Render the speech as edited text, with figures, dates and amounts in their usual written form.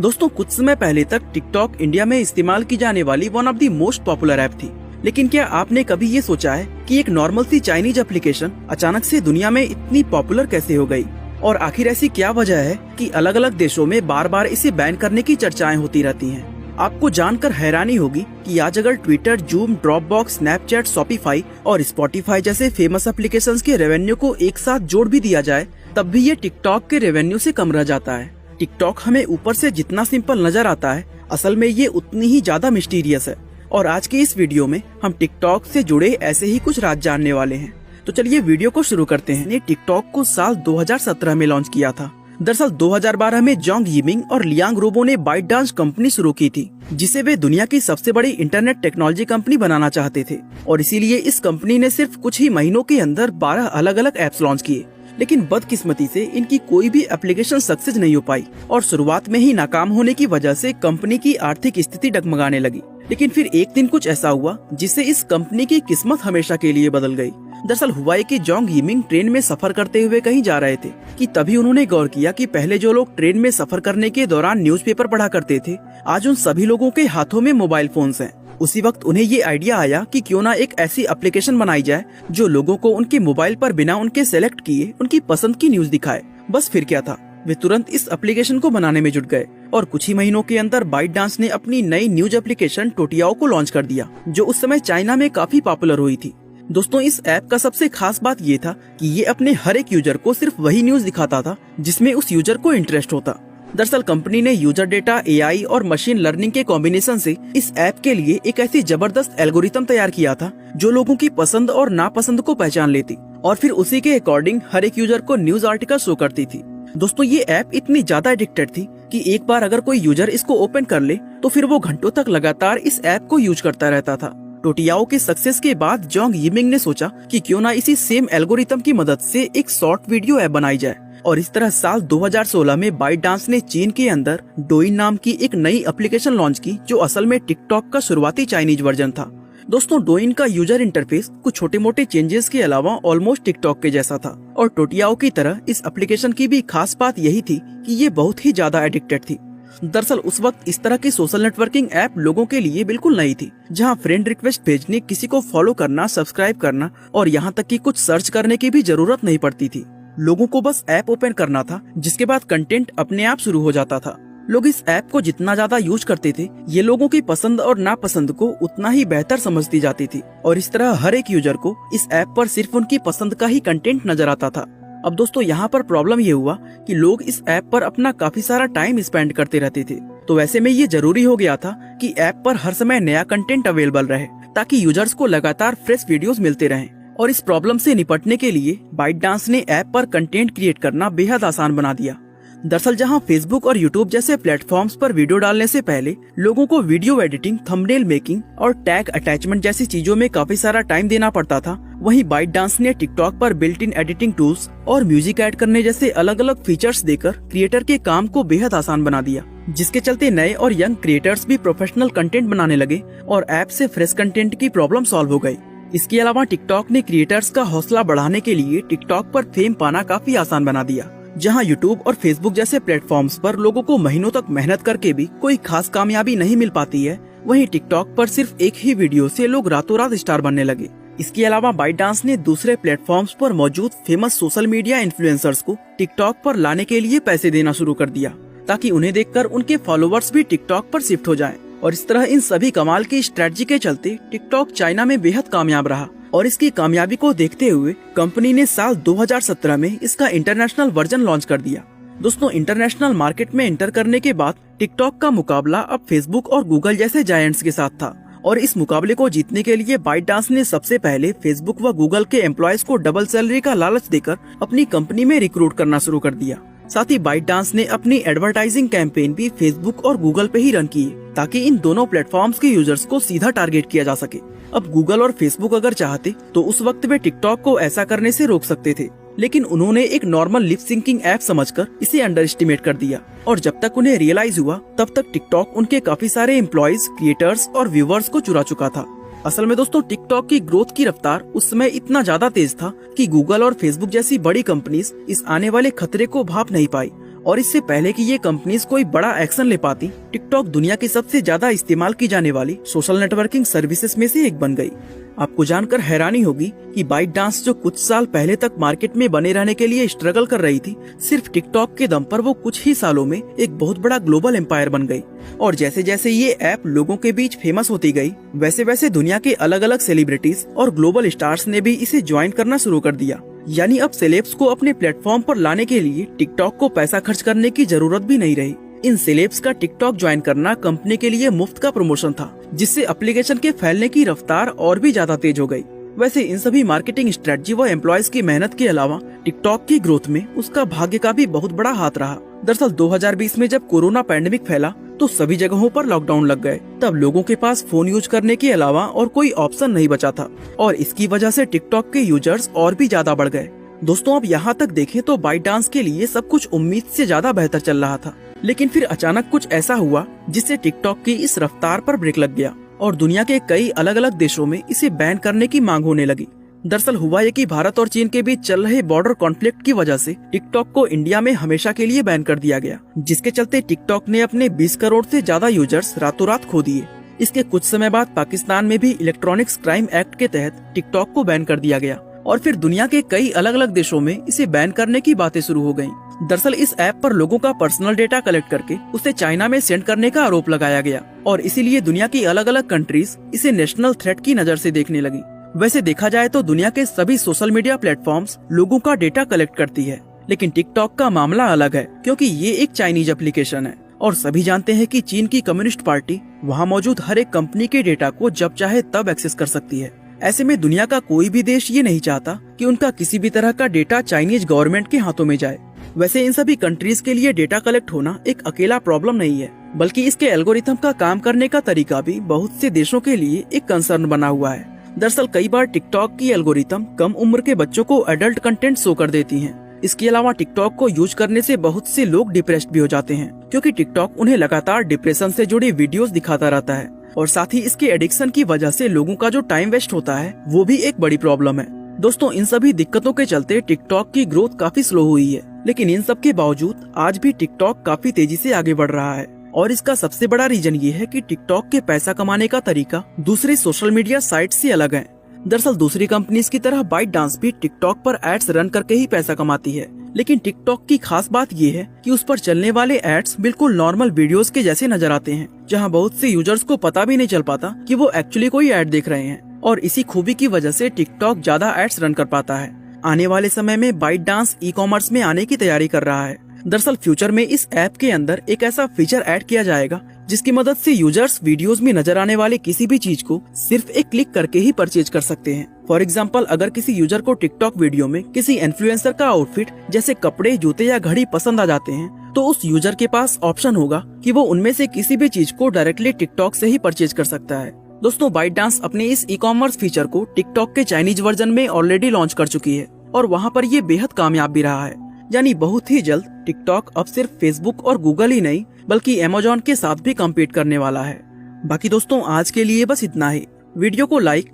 दोस्तों कुछ समय पहले तक टिकटॉक इंडिया में इस्तेमाल की जाने वाली one of the most popular app थी। लेकिन क्या आपने कभी ये सोचा है कि एक नॉर्मल सी चाइनीज एप्लीकेशन अचानक से दुनिया में इतनी पॉपुलर कैसे हो गई? और आखिर ऐसी क्या वजह है कि अलग अलग देशों में बार बार इसे बैन करने की चर्चाएं होती रहती हैं? आपको जानकर हैरानी होगी कि आज अगर Twitter, zoom, Dropbox, Snapchat, Shopify और स्पॉटिफाई जैसे फेमस एप्लीकेशंस के रेवेन्यू को एक साथ जोड़ भी दिया जाए तब भी ये टिकटॉक के रेवेन्यू से कम रह जाता है। टिकटॉक हमें ऊपर से जितना सिंपल नजर आता है, असल में ये उतनी ही ज्यादा मिस्टीरियस है। और आज के इस वीडियो में हम टिकटॉक से जुड़े ऐसे ही कुछ राज जानने वाले हैं। तो चलिए वीडियो को शुरू करते हैं। ने टिकटॉक को साल 2017 में लॉन्च किया था। दरअसल 2012 में जोंग यिमिंग और लियांग रोबो ने बाइटडांस कंपनी शुरू की थी, जिसे वे दुनिया की सबसे बड़ी इंटरनेट टेक्नोलॉजी कंपनी बनाना चाहते थे। और इसीलिए इस कंपनी ने सिर्फ कुछ ही महीनों के अंदर 12 अलग अलग ऐप्स लॉन्च किए। लेकिन बदकिस्मती से इनकी कोई भी एप्लीकेशन सक्सेस नहीं हो पाई और शुरुआत में ही नाकाम होने की वजह से कंपनी की आर्थिक स्थिति डगमगाने लगी। लेकिन फिर एक दिन कुछ ऐसा हुआ जिससे इस कंपनी की किस्मत हमेशा के लिए बदल गई। दरअसल हुआ है कि जोंग यिमिंग ट्रेन में सफर करते हुए कहीं जा रहे थे कि तभी उन्होंने गौर किया कि पहले जो लोग ट्रेन में सफर करने के दौरान न्यूज़पेपर पढ़ा करते थे, आज उन सभी लोगों के हाथों में मोबाइल फोन्स हैं। उसी वक्त उन्हें ये आइडिया आया कि क्यों ना एक ऐसी एप्लीकेशन बनाई जाए जो लोगों को उनके मोबाइल पर बिना उनके सेलेक्ट किए उनकी पसंद की न्यूज दिखाए। बस फिर क्या था, वे तुरंत इस एप्लीकेशन को बनाने में जुट गए और कुछ ही महीनों के अंदर बाइटडांस ने अपनी नई न्यूज एप्लीकेशन टोटियाओ को लॉन्च कर दिया, जो उस समय चाइना में काफी पॉपुलर हुई थी। दोस्तों इस ऐप का सबसे खास बात ये था कि ये अपने हर एक यूजर को सिर्फ वही न्यूज दिखाता था जिसमें उस यूजर को इंटरेस्ट होता। दरअसल कंपनी ने यूजर डेटा, एआई और मशीन लर्निंग के कॉम्बिनेशन से इस ऐप के लिए एक ऐसी जबरदस्त एल्गोरिथम तैयार किया था जो लोगों की पसंद और नापसंद को पहचान लेती और फिर उसी के अकॉर्डिंग हर एक यूजर को न्यूज आर्टिकल शो करती थी। दोस्तों ये ऐप इतनी ज्यादा एडिक्टेड थी कि एक बार अगर कोई यूजर इसको ओपन कर ले तो फिर वो घंटों तक लगातार इस ऐप को यूज करता रहता था। टोटियाओ के सक्सेस के बाद जोंग यिमिंग ने सोचा कि क्यों ना इसी सेम एल्गोरिथम की मदद से एक शॉर्ट वीडियो ऐप बनाई जाए। और इस तरह साल 2016 में बाइटडांस ने चीन के अंदर डोइन नाम की एक नई एप्लीकेशन लॉन्च की, जो असल में टिकटॉक का शुरुआती चाइनीज वर्जन था। दोस्तों डोइन का यूजर इंटरफेस कुछ छोटे मोटे चेंजेस के अलावा ऑलमोस्ट टिकटॉक के जैसा था और टोटियाओ की तरह इस एप्लीकेशन की भी खास बात यही थी कि ये बहुत ही ज्यादा एडिक्टेड थी। दरअसल उस वक्त इस तरह की सोशल नेटवर्किंग ऐप लोगों के लिए बिल्कुल नई थी, जहां फ्रेंड रिक्वेस्ट भेजने, किसी को फॉलो करना, सब्सक्राइब करना और यहाँ तक कि कुछ सर्च करने की भी जरूरत नहीं पड़ती थी। लोगों को बस ऐप ओपन करना था, जिसके बाद कंटेंट अपने आप शुरू हो जाता था। लोग इस ऐप को जितना ज्यादा यूज करते थे, ये लोगों की पसंद और नापसंद को उतना ही बेहतर समझती जाती थी और इस तरह हर एक यूजर को इस ऐप पर सिर्फ उनकी पसंद का ही कंटेंट नजर आता था। अब दोस्तों यहाँ पर प्रॉब्लम ये हुआ कि लोग इस ऐप पर अपना काफी सारा टाइम स्पेंड करते रहते थे, तो ऐसे में ये जरूरी हो गया था कि ऐप पर हर समय नया कंटेंट अवेलेबल रहे ताकि यूजर्स को लगातार फ्रेश वीडियोस मिलते रहें। और इस प्रॉब्लम से निपटने के लिए बाइटडांस ने ऐप पर कंटेंट क्रिएट करना बेहद आसान बना दिया। दरअसल जहां फेसबुक और यूट्यूब जैसे प्लेटफॉर्म्स पर वीडियो डालने से पहले लोगों को वीडियो एडिटिंग, थंबनेल मेकिंग और टैग अटैचमेंट जैसी चीजों में काफी सारा टाइम देना पड़ता था, वहीं बाइटडांस ने टिकटॉक पर बिल्ट इन एडिटिंग टूल्स और म्यूजिक ऐड करने जैसे अलग अलग फीचर्स देकर क्रिएटर के काम को बेहद आसान बना दिया, जिसके चलते नए और यंग क्रिएटर्स भी प्रोफेशनल कंटेंट बनाने लगे और ऐप से फ्रेश कंटेंट की प्रॉब्लम सॉल्व हो गई। इसके अलावा टिकटॉक ने क्रिएटर्स का हौसला बढ़ाने के लिए टिकटॉक पर फेम पाना काफी आसान बना दिया। जहां यूट्यूब और फेसबुक जैसे प्लेटफॉर्म्स पर लोगों को महीनों तक मेहनत करके भी कोई खास कामयाबी नहीं मिल पाती है, वहीं टिकटॉक पर सिर्फ एक ही वीडियो से लोग रातों रात स्टार बनने लगे। इसके अलावा बाइटडांस ने दूसरे प्लेटफॉर्म्स पर मौजूद फेमस सोशल मीडिया इन्फ्लुएंसर्स को टिकटॉक पर लाने के लिए पैसे देना शुरू कर दिया, ताकि उन्हें देखकर उनके फॉलोवर्स भी टिकटॉक पर शिफ्ट हो जाएं। और इस तरह इन सभी कमाल की स्ट्रेटजी के चलते टिकटॉक चाइना में बेहद कामयाब रहा और इसकी कामयाबी को देखते हुए कंपनी ने साल 2017 में इसका इंटरनेशनल वर्जन लॉन्च कर दिया। दोस्तों इंटरनेशनल मार्केट में एंटर करने के बाद टिकटॉक का मुकाबला अब फेसबुक और गूगल जैसे जायंट्स के साथ था और इस मुकाबले को जीतने के लिए बाइटडांस ने सबसे पहले फेसबुक व गूगल के एम्प्लॉयज को डबल सैलरी का लालच देकर अपनी कंपनी में रिक्रूट करना शुरू कर दिया। साथ ही बाइटडांस ने अपनी एडवर्टाइजिंग कैंपेन भी फेसबुक और गूगल पे ही रन किए, ताकि इन दोनों प्लेटफॉर्म्स के यूजर्स को सीधा टारगेट किया जा सके। अब गूगल और फेसबुक अगर चाहते तो उस वक्त वे टिकटॉक को ऐसा करने से रोक सकते थे, लेकिन उन्होंने एक नॉर्मल लिप सिंकिंग ऐप समझकर इसे अंडर एस्टिमेट कर दिया और जब तक उन्हें रियलाइज हुआ तब तक टिकटॉक उनके काफी सारे एम्प्लॉयज, क्रिएटर्स और व्यूवर्स को चुरा चुका था। असल में दोस्तों टिकटॉक की ग्रोथ की रफ्तार उस समय इतना ज्यादा तेज था कि गूगल और फेसबुक जैसी बड़ी कंपनीज इस आने वाले खतरे को भाप नहीं पाई और इससे पहले कि ये कंपनीज कोई बड़ा एक्शन ले पाती, टिकटॉक दुनिया की सबसे ज्यादा इस्तेमाल की जाने वाली सोशल नेटवर्किंग सर्विसेज में से एक बन गई। आपको जानकर हैरानी होगी कि ByteDance जो कुछ साल पहले तक मार्केट में बने रहने के लिए स्ट्रगल कर रही थी, सिर्फ टिकटॉक के दम पर वो कुछ ही सालों में एक बहुत बड़ा ग्लोबल एम्पायर बन गई। और जैसे जैसे ये ऐप लोगों के बीच फेमस होती गई, वैसे वैसे दुनिया के अलग अलग सेलिब्रिटीज और ग्लोबल स्टार्स ने भी इसे ज्वाइन करना शुरू कर दिया। यानी अब सेलेब्स को अपने प्लेटफॉर्म पर लाने के लिए टिकटॉक को पैसा खर्च करने की जरूरत भी नहीं रही। इन सेलेब्स का टिकटॉक ज्वाइन करना कंपनी के लिए मुफ्त का प्रमोशन था, जिससे एप्लीकेशन के फैलने की रफ्तार और भी ज्यादा तेज हो गई। वैसे इन सभी मार्केटिंग स्ट्रेटजी व एम्प्लॉयज की मेहनत के अलावा टिकटॉक की ग्रोथ में उसका भाग्य का भी बहुत बड़ा हाथ रहा। दरअसल 2020 में जब कोरोना पैंडेमिक फैला तो सभी जगहों पर लॉकडाउन लग गए। तब लोगों के पास फोन यूज करने के अलावा और कोई ऑप्शन नहीं बचा था और इसकी वजह से टिकटॉक के यूजर्स और भी ज्यादा बढ़ गए। दोस्तों, अब यहाँ तक देखें तो ByteDance के लिए सब कुछ उम्मीद से ज्यादा बेहतर चल रहा था, लेकिन फिर अचानक कुछ ऐसा हुआ जिससे टिकटॉक की इस रफ्तार पर ब्रेक लग गया और दुनिया के कई अलग अलग देशों में इसे बैन करने की मांग होने लगी। दरअसल हुआ ये कि भारत और चीन के बीच चल रहे बॉर्डर कॉन्फ्लिक्ट की वजह से टिकटॉक को इंडिया में हमेशा के लिए बैन कर दिया गया, जिसके चलते टिकटॉक ने अपने 20 करोड़ से ज्यादा यूजर्स रातों रात खो दिए। इसके कुछ समय बाद पाकिस्तान में भी इलेक्ट्रॉनिक्स क्राइम एक्ट के तहत टिकटॉक को बैन कर दिया गया और फिर दुनिया के कई अलग अलग देशों में इसे बैन करने की बातें शुरू हो गयी। दरअसल इस ऐप पर लोगों का पर्सनल डेटा कलेक्ट करके उसे चाइना में सेंड करने का आरोप लगाया गया और इसीलिए दुनिया की अलग अलग कंट्रीज इसे नेशनल थ्रेट की नजर से देखने लगी। वैसे देखा जाए तो दुनिया के सभी सोशल मीडिया प्लेटफॉर्म्स लोगों का डेटा कलेक्ट करती है, लेकिन टिकटॉक का मामला अलग है क्योंकि ये एक चाइनीज एप्लीकेशन है और सभी जानते हैं कि चीन की कम्युनिस्ट पार्टी वहाँ मौजूद हर एक कंपनी के डेटा को जब चाहे तब एक्सेस कर सकती है। ऐसे में दुनिया का कोई भी देश ये नहीं चाहता कि उनका किसी भी तरह का डेटा चाइनीज गवर्नमेंट के हाथों में जाए। वैसे इन सभी कंट्रीज के लिए डेटा कलेक्ट होना एक अकेला प्रॉब्लम नहीं है, बल्कि इसके एल्गोरिथम का काम करने का तरीका भी बहुत से देशों के लिए एक कंसर्न बना हुआ है। दरअसल कई बार टिकटॉक की एल्गोरिथम कम उम्र के बच्चों को एडल्ट कंटेंट शो कर देती हैं। इसके अलावा टिकटॉक को यूज करने से बहुत से लोग डिप्रेस्ड भी हो जाते हैं, क्योंकि टिकटॉक उन्हें लगातार डिप्रेशन से जुड़ी वीडियोस दिखाता रहता है और साथ ही इसके एडिक्शन की वजह से लोगों का जो टाइम वेस्ट होता है वो भी एक बड़ी प्रॉब्लम है। दोस्तों, इन सभी दिक्कतों के चलते टिकटॉक की ग्रोथ काफी स्लो हुई है, लेकिन इन सब के बावजूद आज भी टिकटॉक काफी तेजी से आगे बढ़ रहा है और इसका सबसे बड़ा रीजन ये है कि टिकटॉक के पैसा कमाने का तरीका दूसरे सोशल मीडिया साइट से अलग है। दरअसल दूसरी कंपनीज की तरह ByteDance भी टिकटॉक पर एड्स रन करके ही पैसा कमाती है, लेकिन टिकटॉक की खास बात ये है कि उस पर चलने वाले एड्स बिल्कुल नॉर्मल वीडियोस के जैसे नजर आते हैं, जहां बहुत से यूजर्स को पता भी नहीं चल पाता कि वो एक्चुअली कोई एड देख रहे हैं और इसी खूबी की वजह से टिकटॉक ज्यादा एड्स रन कर पाता है। आने वाले समय में ByteDance ई-कॉमर्स में आने की तैयारी कर रहा है। दरअसल फ्यूचर में इस ऐप के अंदर एक ऐसा फीचर ऐड किया जाएगा जिसकी मदद से यूजर्स वीडियोस में नजर आने वाले किसी भी चीज को सिर्फ एक क्लिक करके ही परचेज कर सकते हैं। फॉर एग्जाम्पल, अगर किसी यूजर को टिकटॉक वीडियो में किसी इन्फ्लुएंसर का आउटफिट जैसे कपड़े, जूते या घड़ी पसंद आ जाते हैं, तो उस यूजर के पास ऑप्शन होगा कि वो उनमें से किसी भी चीज को डायरेक्टली टिकटॉक से ही परचेज कर सकता है। दोस्तों, ByteDance अपने इस ई-कॉमर्स फीचर को टिकटॉक के चाइनीज वर्जन में ऑलरेडी लॉन्च कर चुकी है और वहाँ पर ये बेहद कामयाब भी रहा है। यानी बहुत ही जल्द टिकटॉक अब सिर्फ फेसबुक और गूगल ही नहीं बल्कि अमेज़न के साथ भी कम्पीट करने वाला है। बाकी दोस्तों, आज के लिए बस इतना ही। वीडियो को लाइक